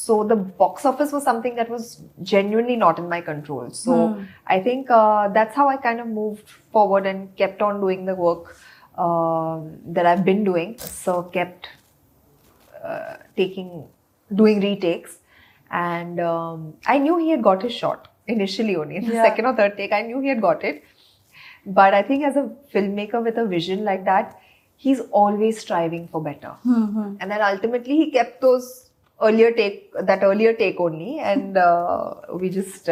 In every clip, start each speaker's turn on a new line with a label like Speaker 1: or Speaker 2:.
Speaker 1: So the box office was something that was genuinely not in my control. So I think that's how I kind of moved forward and kept on doing the work that I've been doing. So kept doing retakes, and I knew he had got his shot initially only. In the second or third take, I knew he had got it. But I think as a filmmaker with a vision like that, he's always striving for better. And then ultimately he kept those earlier take only, and we just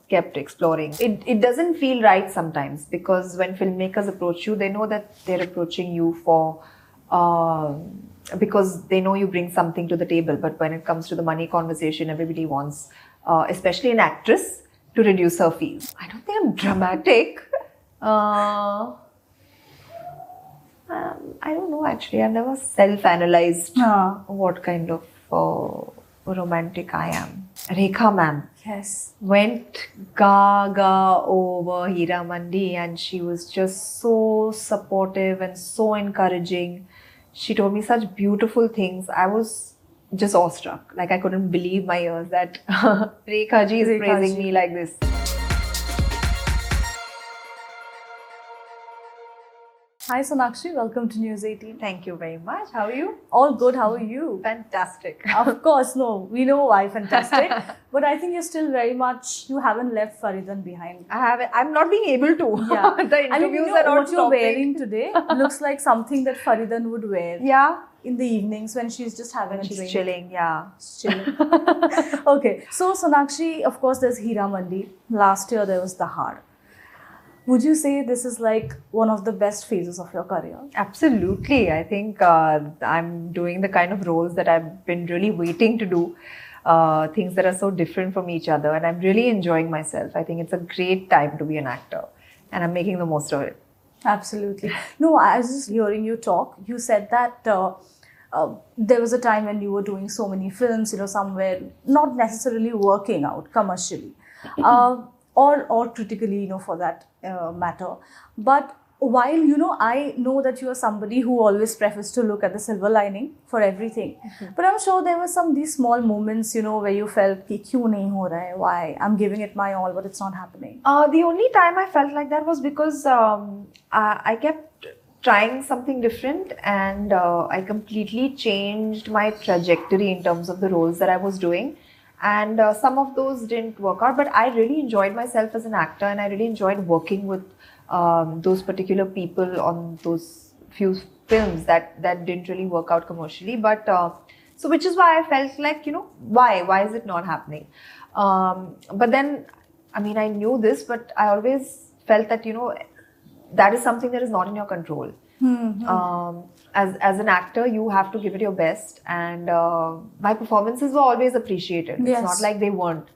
Speaker 1: kept exploring. It doesn't feel right sometimes, because when filmmakers approach you, they know that they're approaching you for because they know you bring something to the table. But when it comes to the money conversation, everybody wants, especially an actress, to reduce her fees. I don't think I'm dramatic. I don't know, actually. I've never self-analyzed what kind of romantic I am. Rekha ma'am went gaga over Heeramandi, and she was just so supportive and so encouraging. She told me such beautiful things. I was just awestruck. Like, I couldn't believe my ears that Rekha ji is praising me like this.
Speaker 2: Hi Sonakshi, welcome to News 18.
Speaker 1: Thank you very much. How are you?
Speaker 2: All good, how are you?
Speaker 1: Fantastic.
Speaker 2: Of course, no, we know why fantastic. But I think you're still very much, you haven't left Fareedan behind.
Speaker 1: I'm not being able to.
Speaker 2: Yeah.
Speaker 1: The interviews are not
Speaker 2: what you're wearing today looks like something that Fareedan would wear.
Speaker 1: Yeah.
Speaker 2: In the evenings when she's just having a drink.
Speaker 1: Chilling, yeah.
Speaker 2: Chilling. Okay, so Sonakshi, of course there's Heeramandi. Last year there was Dahad. Would you say this is like one of the best phases of your career?
Speaker 1: Absolutely. I think I'm doing the kind of roles that I've been really waiting to do. Things that are so different from each other. And I'm really enjoying myself. I think it's a great time to be an actor. And I'm making the most of it.
Speaker 2: Absolutely. No, I was just hearing you talk. You said that there was a time when you were doing so many films, somewhere not necessarily working out commercially. Or critically, for that matter. But while, I know that you are somebody who always prefers to look at the silver lining for everything. But I'm sure there were these small moments, where you felt, ki, kyun nahi ho raha hai? Why? I'm giving it my all, but it's not happening.
Speaker 1: The only time I felt like that was because I kept trying something different, and I completely changed my trajectory in terms of the roles that I was doing. And some of those didn't work out, but I really enjoyed myself as an actor, and I really enjoyed working with those particular people on those few films that didn't really work out commercially. But so which is why I felt like, why is it not happening? But then, I mean, I knew this, but I always felt that, that is something that is not in your control. As an actor, you have to give it your best, and my performances were always appreciated. It's not like they weren't.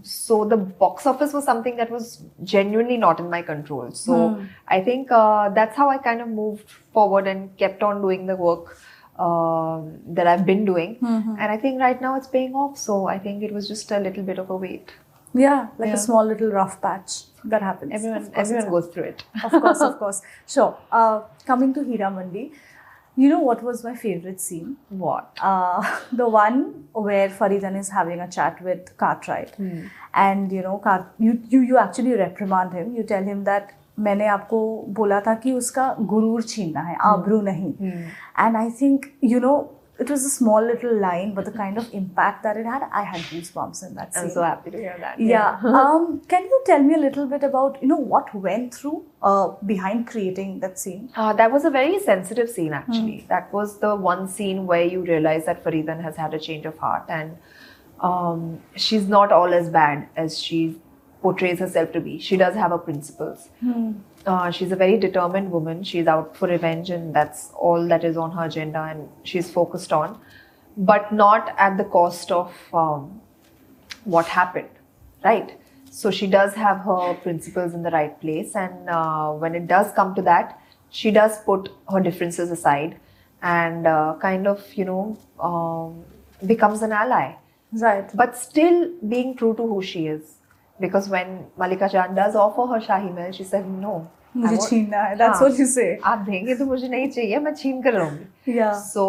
Speaker 1: So the box office was something that was genuinely not in my control. So I think that's how I kind of moved forward and kept on doing the work that I've been doing. And I think right now it's paying off. So I think it was just a little bit of a wait.
Speaker 2: Yeah, like a small little rough patch that happens.
Speaker 1: Everyone goes through it.
Speaker 2: Of course. Sure. Coming to Heeramandi, what was my favorite scene?
Speaker 1: What?
Speaker 2: The one where Fareedan is having a chat with Cartwright. And, you actually reprimand him. You tell him that मैंने आपको बोला था कि उसका गुरूर छीनना है, आबरू नहीं. And I think, it was a small little line, but the kind of impact that it had, I had goosebumps in that scene.
Speaker 1: I'm so happy to hear that.
Speaker 2: Yeah. Can you tell me a little bit about, what went through behind creating that scene?
Speaker 1: That was a very sensitive scene, actually. That was the one scene where you realize that Fareedan has had a change of heart, and she's not all as bad as she portrays herself to be. She does have her principles. She's a very determined woman. She's out for revenge, and that's all that is on her agenda, and she's focused on, but not at the cost of what happened, right? So she does have her principles in the right place, and when it does come to that, she does put her differences aside and kind of, becomes an ally.
Speaker 2: Right.
Speaker 1: But still being true to who she is. Because when Malika Chan does offer her Shahi Mahal, she said, no.
Speaker 2: मुझे छीनना है. That's what you say.
Speaker 1: आप देंगे तो मुझे नहीं चाहिए, मैं छीन कर रहूंगी.
Speaker 2: Yeah.
Speaker 1: So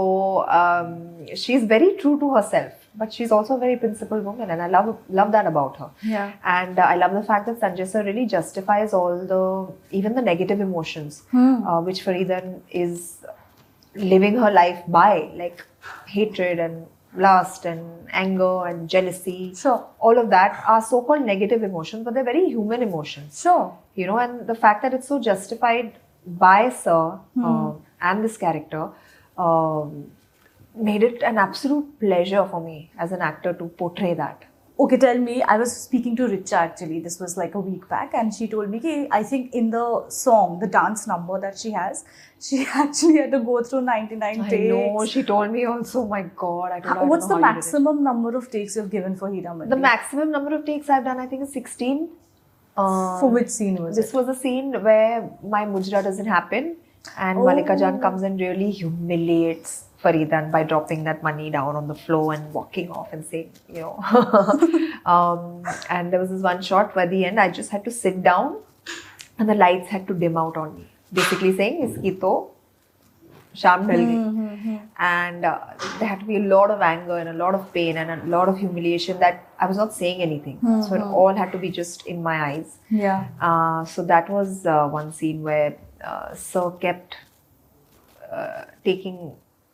Speaker 1: she's very true to herself. but she's also a very principled woman, and I love that about her.
Speaker 2: Yeah.
Speaker 1: And I love the fact that Sanjay sir really justifies even the negative emotions, which Fareedan is living her life by, like hatred and lust and anger and jealousy.
Speaker 2: Sure.
Speaker 1: All of that are so-called negative emotions, but they're very human emotions.
Speaker 2: Sure.
Speaker 1: You know, and the fact that it's so justified by Sir and this character made it an absolute pleasure for me as an actor to portray that.
Speaker 2: Okay, tell me, I was speaking to Richa actually, this was like a week back, and she told me, "Ki, I think in the song, the dance number that she has, she actually had to go through 99 takes.
Speaker 1: I know, she told me also, my God. I don't know
Speaker 2: What's the
Speaker 1: how you did it.
Speaker 2: maximum number of takes you've given for Heeramandi?
Speaker 1: The maximum number of takes I've done, I think, is 16.
Speaker 2: For which scene was
Speaker 1: This
Speaker 2: it?
Speaker 1: was a scene where my mujra doesn't happen, and Malika Jan comes and really humiliates Fareedan by dropping that money down on the floor and walking off and saying, you know. And there was this one shot where at the end I just had to sit down and the lights had to dim out on me. Basically saying, iski to sham dhal gayi. And there had to be a lot of anger and a lot of pain and a lot of humiliation that I was not saying anything. So it all had to be just in my eyes.
Speaker 2: Yeah.
Speaker 1: So that was one scene where Sir kept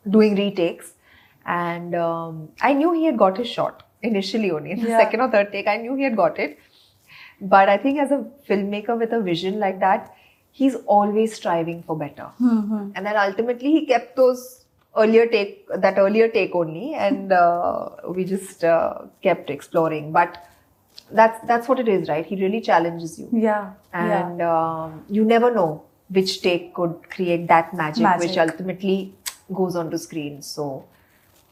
Speaker 1: doing retakes, and I knew he had got his shot initially only. In the second or third take, I knew he had got it. But I think as a filmmaker with a vision like that, he's always striving for better. And then ultimately he kept that earlier take only, and we just kept exploring. But that's what it is, right? He really challenges you.
Speaker 2: Yeah.
Speaker 1: And you never know which take could create that magic. Which ultimately goes onto screen. So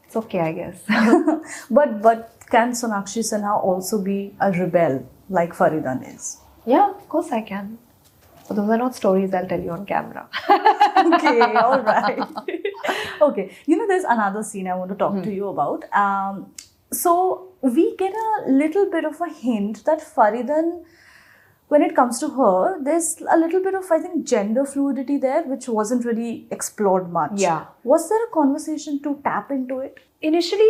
Speaker 1: it's okay, I guess.
Speaker 2: But can Sonakshi Sinha also be a rebel like Fareedan is?
Speaker 1: Yeah, of course I can. So those are not stories I'll tell you on camera.
Speaker 2: Okay, all right. Okay, you know, there's another scene I want to talk to you about. So we get a little bit of a hint that Fareedan, when it comes to her, there's a little bit of, I think, gender fluidity there, which wasn't really explored much.
Speaker 1: Yeah.
Speaker 2: Was there a conversation to tap into it?
Speaker 1: Initially,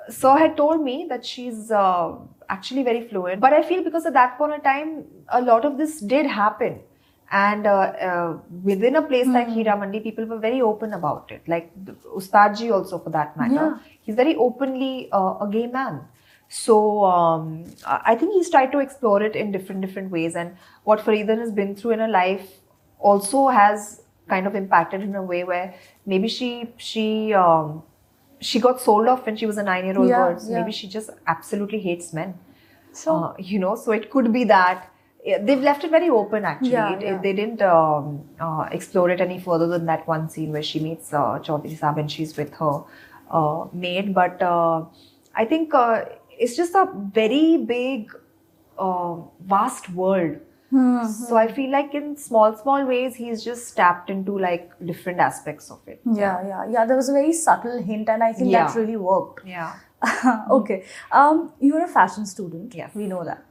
Speaker 1: Sir had told me that she's actually very fluid. But I feel because at that point in time, a lot of this did happen. And within a place like Heeramandi, people were very open about it. Like Ustadji also, for that matter.
Speaker 2: Yeah.
Speaker 1: He's very openly a gay man. So I think he's tried to explore it in different ways, and what Fareedan has been through in her life also has kind of impacted in a way where maybe she got sold off when she was a 9-year-old girl. So maybe she just absolutely hates men.
Speaker 2: So
Speaker 1: You know, so it could be that. They've left it very open actually. They didn't explore it any further than that one scene where she meets Chowdhury Sahab and she's with her maid. But I think it's just a very big, vast world. So I feel like in small ways, he's just tapped into like different aspects of it.
Speaker 2: Yeah. There was a very subtle hint, and I think that really worked.
Speaker 1: Yeah.
Speaker 2: Okay. You're a fashion student.
Speaker 1: Yes.
Speaker 2: We know that.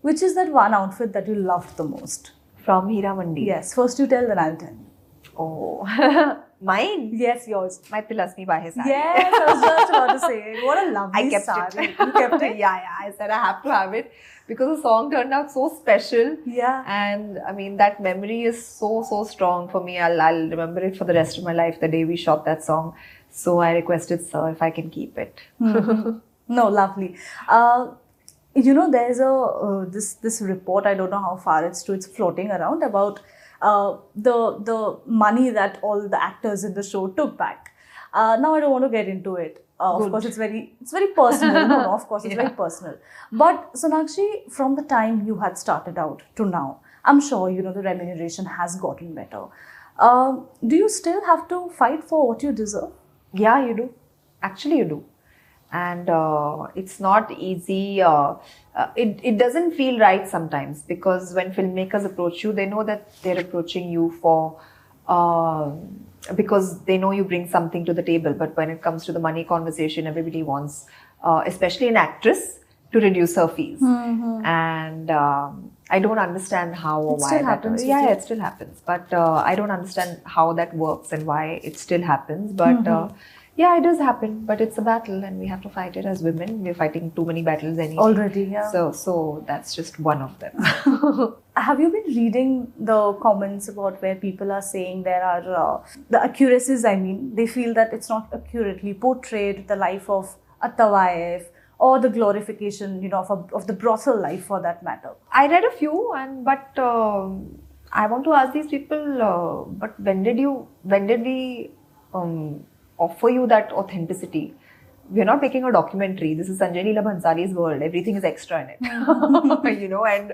Speaker 2: Which is that one outfit that you loved the most?
Speaker 1: From Heeramandi.
Speaker 2: Yes. First you tell, then I'll tell.
Speaker 1: Oh. Mine?
Speaker 2: Yes, yours.
Speaker 1: My Tilasmi Bahe sari.
Speaker 2: Yes, I was just about to say it. What a lovely
Speaker 1: I kept
Speaker 2: sari.
Speaker 1: it.
Speaker 2: You kept it?
Speaker 1: Yeah. I said I have to have it because the song turned out so special.
Speaker 2: Yeah.
Speaker 1: And I mean, that memory is so strong for me. I'll remember it for the rest of my life, the day we shot that song. So I requested Sir if I can keep it.
Speaker 2: No, lovely. You know, there's this report, I don't know how far it's true, it's floating around about the money that all the actors in the show took back. Now I don't want to get into it. Of course, it's very personal. No, of course, it's very personal. But Sonakshi, from the time you had started out to now, I'm sure you know the remuneration has gotten better. Do you still have to fight for what you deserve?
Speaker 1: Yeah, you do. Actually, you do. And it's not easy. It doesn't feel right sometimes, because when filmmakers approach you, they know that they're approaching you for because they know you bring something to the table. But when it comes to the money conversation, everybody wants, especially an actress, to reduce her fees. And I don't understand how or why
Speaker 2: still happens.
Speaker 1: Yeah, it still happens. But I don't understand how that works and why it still happens. But Yeah, it does happen, but it's a battle, and we have to fight it as women. We're fighting too many battles anyway.
Speaker 2: Already, yeah.
Speaker 1: So that's just one of them.
Speaker 2: Have you been reading the comments about where people are saying there are the accuracies? I mean, they feel that it's not accurately portrayed the life of a tawaif or the glorification, of the brothel life for that matter.
Speaker 1: I read a few, but I want to ask these people. But when did we offer you that authenticity? We're not making a documentary. This is Sanjay Leela Bhansali's world. Everything is extra in it, and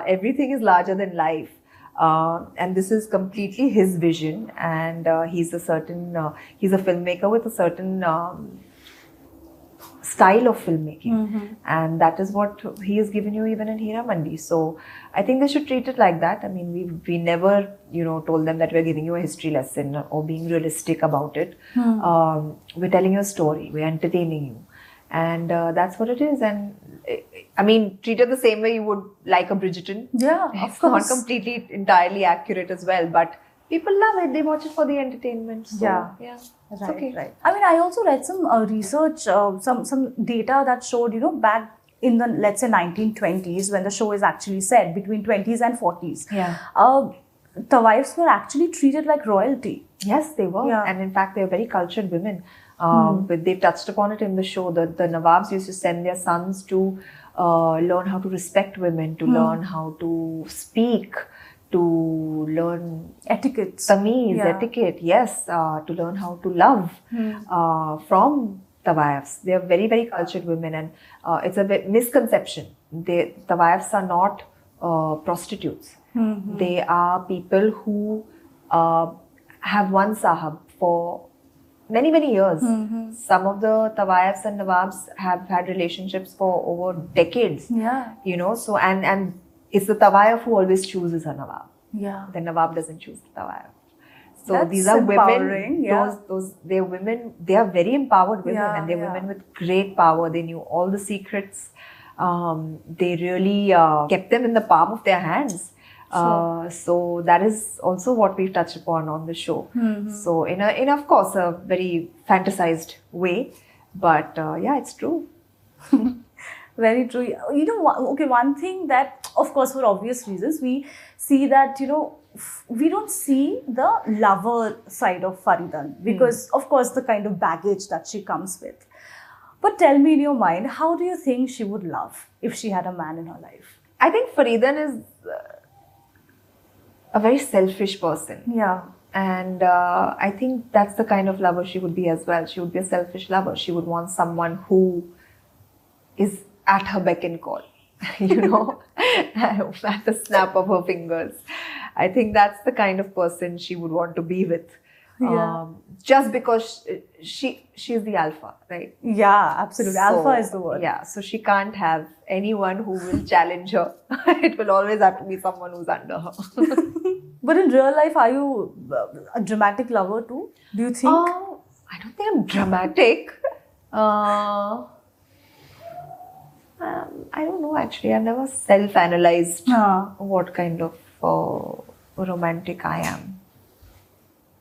Speaker 1: everything is larger than life. And this is completely his vision. And he's a filmmaker with a certain style of filmmaking, and that is what he has given you even in Heeramandi. So I think they should treat it like that. I mean, we never told them that we're giving you a history lesson or being realistic about it. We're telling you a story, we're entertaining you, and that's what it is. And I mean, treat it the same way you would like a Bridgerton.
Speaker 2: Yeah,
Speaker 1: it's not completely entirely accurate as well, but people love it. They watch it for the entertainment. So, yeah.
Speaker 2: Right,
Speaker 1: okay.
Speaker 2: Right. I mean, I also read some research, some data that showed, back in the, let's say, 1920s, when the show is actually set, between 20s and 40s.
Speaker 1: Yeah.
Speaker 2: Tawaifs were actually treated like royalty.
Speaker 1: Yes, they were.
Speaker 2: Yeah.
Speaker 1: And in fact, they were very cultured women. But they touched upon it in the show that the Nawabs used to send their sons to learn how to respect women, to learn how to speak, to learn
Speaker 2: etiquette,
Speaker 1: yes, to learn how to love from tawaifs. They are very, very cultured women, and it's a misconception. Tawaifs are not prostitutes. They are people who have one sahab for many, many years. Some of the tawaifs and nawabs have had relationships for over decades.
Speaker 2: Yeah.
Speaker 1: So and it's the tawaif who always chooses a nawab.
Speaker 2: Yeah.
Speaker 1: The nawab doesn't choose the tawaif. So
Speaker 2: That's
Speaker 1: these are
Speaker 2: empowering,
Speaker 1: women. They're women. They are very empowered women, and they're women with great power. They knew all the secrets. They really kept them in the palm of their hands.
Speaker 2: Sure.
Speaker 1: So that is also what we've touched upon on the show. So in of course a very fantasized way, but yeah, it's true.
Speaker 2: Very true. One thing that, of course, for obvious reasons, we see that, we don't see the lover side of Fareedan because, of course, the kind of baggage that she comes with. But tell me in your mind, how do you think she would love if she had a man in her life?
Speaker 1: I think Fareedan is a very selfish person.
Speaker 2: Yeah.
Speaker 1: And I think that's the kind of lover she would be as well. She would be a selfish lover. She would want someone who is at her beck and call, at the snap of her fingers. I think that's the kind of person she would want to be with.
Speaker 2: Yeah.
Speaker 1: Just because she's the alpha, right?
Speaker 2: Yeah, absolutely.
Speaker 1: So,
Speaker 2: alpha is the word.
Speaker 1: Yeah, so she can't have anyone who will challenge her. It will always have to be someone who's under her.
Speaker 2: But in real life, are you a dramatic lover too? Do you think?
Speaker 1: I don't think I'm dramatic. I don't know actually. I've never self-analyzed what kind of romantic I am.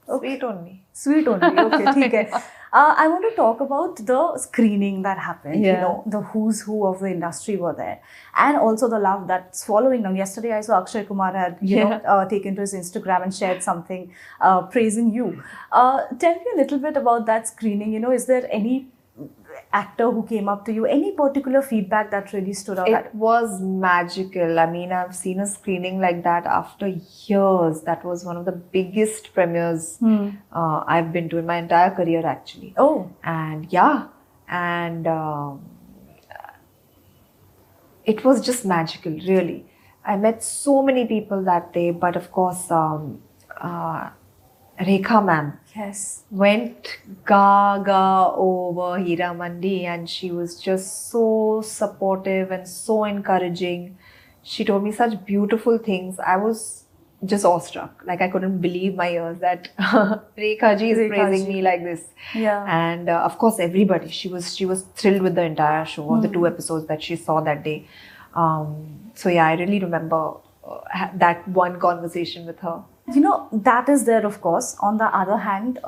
Speaker 2: Okay.
Speaker 1: Sweet only.
Speaker 2: Sweet only. Okay, okay. I want to talk about the screening that happened.
Speaker 1: Yeah.
Speaker 2: The who's who of the industry were there, and also the love that's following them. Yesterday, I saw Akshay Kumar had taken to his Instagram and shared something praising you. Tell me a little bit about that screening. Is there any actor who came up to you, any particular feedback that really stood out?
Speaker 1: It was magical. I mean, I've seen a screening like that after years. That was one of the biggest premieres I've been to in my entire career, actually.
Speaker 2: Oh.
Speaker 1: And yeah, and it was just magical, really. I met so many people that day, but of course, Rekha ma'am.
Speaker 2: Yes.
Speaker 1: Went gaga over Heeramandi, and she was just so supportive and so encouraging. She told me such beautiful things. I was just awestruck. Like I couldn't believe my ears that Rekha ji is praising me like this.
Speaker 2: Yeah.
Speaker 1: And of course everybody. She was thrilled with the entire show, or the 2 episodes that she saw that day. So yeah, I really remember that one conversation with her.
Speaker 2: That is there, of course. On the other hand,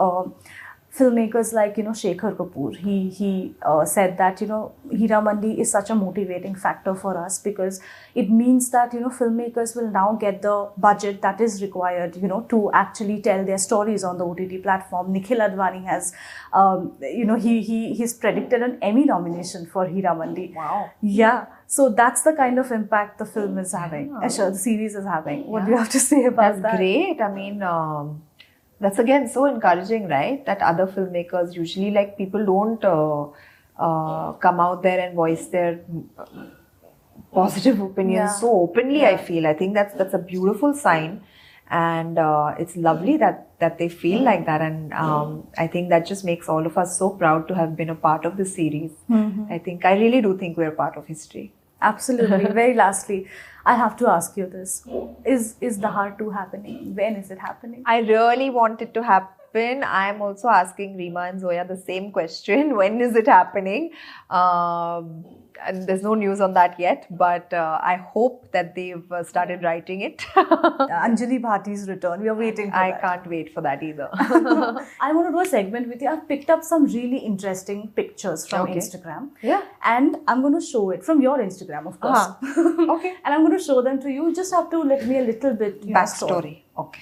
Speaker 2: filmmakers like Shekhar Kapoor, he said that Heeramandi is such a motivating factor for us, because it means that filmmakers will now get the budget that is required to actually tell their stories on the OTT platform. Nikhil Advani has he's predicted an Emmy nomination for Heeramandi.
Speaker 1: Wow.
Speaker 2: Yeah, so that's the kind of impact the film is having, the series is having. What do you have to say about that?
Speaker 1: Great. I mean, that's again so encouraging, right? That other filmmakers, usually like people don't come out there and voice their positive opinions so openly. I feel. I think that's a beautiful sign, and it's lovely that they feel like that. And I think that just makes all of us so proud to have been a part of this series. I really do think we're part of history.
Speaker 2: Absolutely. Very lastly, I have to ask you this. Is the Heart 2 happening? When is it happening?
Speaker 1: I really want it to happen. I'm also asking Reema and Zoya the same question. When is it happening? And there's no news on that yet, but I hope that they've started writing it.
Speaker 2: Anjali Bhati's return. We are waiting for that.
Speaker 1: I can't wait for that either.
Speaker 2: I want to do a segment with you. I've picked up some really interesting pictures from Instagram.
Speaker 1: Yeah.
Speaker 2: And I'm going to show it from your Instagram, of course.
Speaker 1: Okay.
Speaker 2: And I'm going to show them to you. You just have to let me a little bit
Speaker 1: backstory. Okay.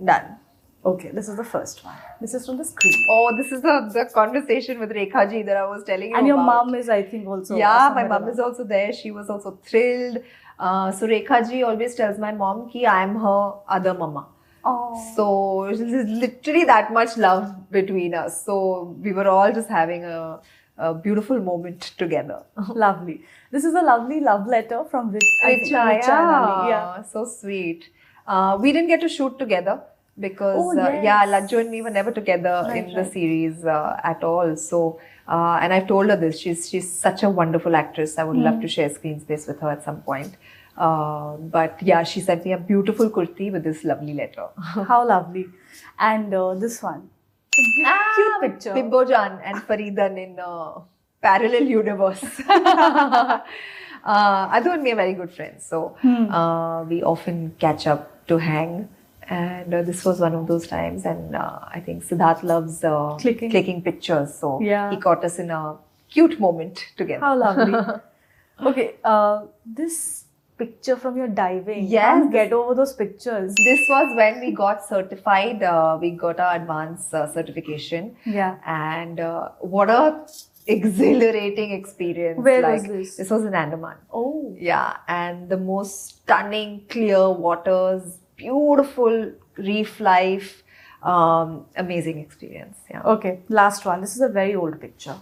Speaker 1: Done.
Speaker 2: Okay, this is the first one. This is from the screen.
Speaker 1: Oh, this is the conversation with Rekha ji that I was telling you
Speaker 2: about. And your
Speaker 1: about.
Speaker 2: mom is, I think, also.
Speaker 1: Yeah, my mom is also there. She was also thrilled. So Rekha ji always tells my mom ki I am her other mama.
Speaker 2: Oh.
Speaker 1: So there's literally that much love between us. So we were all just having a beautiful moment together.
Speaker 2: Lovely. This is a lovely love letter from Richa.
Speaker 1: Yeah, so sweet. We didn't get to shoot together, because Lajju and me were never together in the series at all. So and I've told her this, she's such a wonderful actress. I would love to share screen space with her at some point. But yeah, she sent me a beautiful kurti with this lovely letter.
Speaker 2: How lovely. And this one, cute picture,
Speaker 1: Bimbo-Jan and Fareedan in parallel universe. Adu and me are very good friends, so we often catch up to hang. And this was one of those times, and I think Siddharth loves clicking pictures, so he caught us in a cute moment together.
Speaker 2: How lovely. Okay, this picture from your diving.
Speaker 1: Yes.
Speaker 2: Can't get over those pictures.
Speaker 1: This was when we got certified. We got our advanced certification.
Speaker 2: Yeah.
Speaker 1: And what a exhilarating experience.
Speaker 2: Where was this?
Speaker 1: This was in Andaman.
Speaker 2: Oh.
Speaker 1: Yeah, and the most stunning clear waters, beautiful reef life, amazing experience. Yeah.
Speaker 2: Okay, last one. This is a very old picture.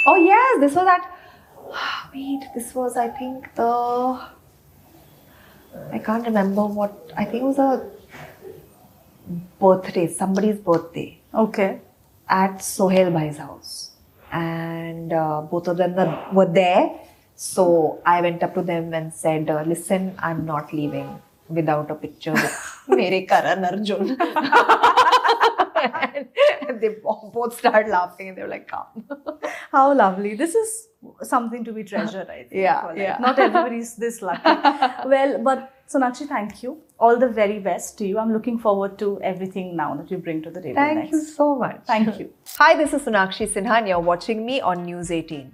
Speaker 1: Oh yes, this was at. Wait, this was, I think, I can't remember what. I think it was a birthday, somebody's birthday.
Speaker 2: Okay.
Speaker 1: At Sohail Bhai's house, and both of them were there. So I went up to them and said, "Listen, I'm not leaving without a picture with mere Karan Arjun." And they both started laughing, and they were like, "Calm."
Speaker 2: How lovely. This is something to be treasured, I think.
Speaker 1: Yeah.
Speaker 2: Not everybody's this lucky. Well, but Sonakshi, thank you. All the very best to you. I'm looking forward to everything now that you bring to the table next.
Speaker 1: Thank you so much.
Speaker 2: Thank you.
Speaker 1: Hi, this is Sonakshi Sinha, and you're watching me on News 18.